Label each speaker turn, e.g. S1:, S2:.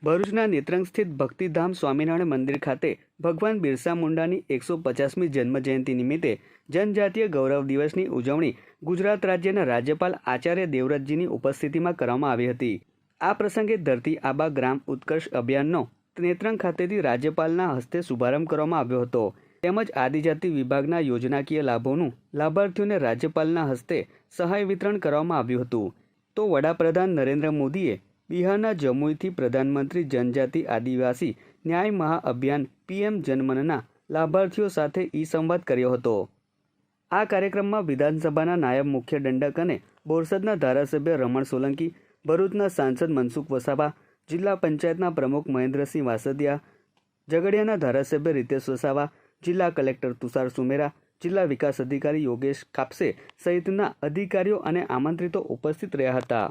S1: ભરૂચના નેત્રંગ સ્થિત ભક્તિધામ સ્વામિનારાયણ મંદિર ખાતે ભગવાન બિરસા મુંડાની 150મી જન્મજયંતિ નિમિત્તે જનજાતીય ગૌરવ દિવસની ઉજવણી ગુજરાત રાજ્યના રાજ્યપાલ આચાર્ય દેવવ્રતજીની ઉપસ્થિતિમાં કરવામાં આવી હતી। આ પ્રસંગે ધરતી આબા ગ્રામ ઉત્કર્ષ અભિયાનનો નેત્રંગ ખાતેથી રાજ્યપાલના હસ્તે શુભારંભ કરવામાં આવ્યો હતો। તેમજ આદિજાતિ વિભાગના યોજનાકીય લાભોનું લાભાર્થીઓને રાજ્યપાલના હસ્તે સહાય વિતરણ કરવામાં આવ્યું હતું। તો વડાપ્રધાન નરેન્દ્ર મોદીએ બિહારના જમુઈથી પ્રધાનમંત્રી જનજાતિ આદિવાસી ન્યાય મહાઅભિયાન PM જનમનના લાભાર્થીઓ સાથે સંવાદ કર્યો હતો। આ કાર્યક્રમમાં વિધાનસભાના નાયબ મુખ્ય દંડક અને બોરસદના ધારાસભ્ય રમણ સોલંકી, ભરૂચના સાંસદ મનસુખ વસાવા, જિલ્લા પંચાયતના પ્રમુખ મહેન્દ્રસિંહ વાસદિયા, ઝઘડિયાના ધારાસભ્ય રીતેશ વસાવા, જિલ્લા કલેક્ટર તુષાર સુમેરા, જિલ્લા વિકાસ અધિકારી યોગેશ કાપસે સહિતના અધિકારીઓ અને આમંત્રિતો ઉપસ્થિત રહ્યા હતા।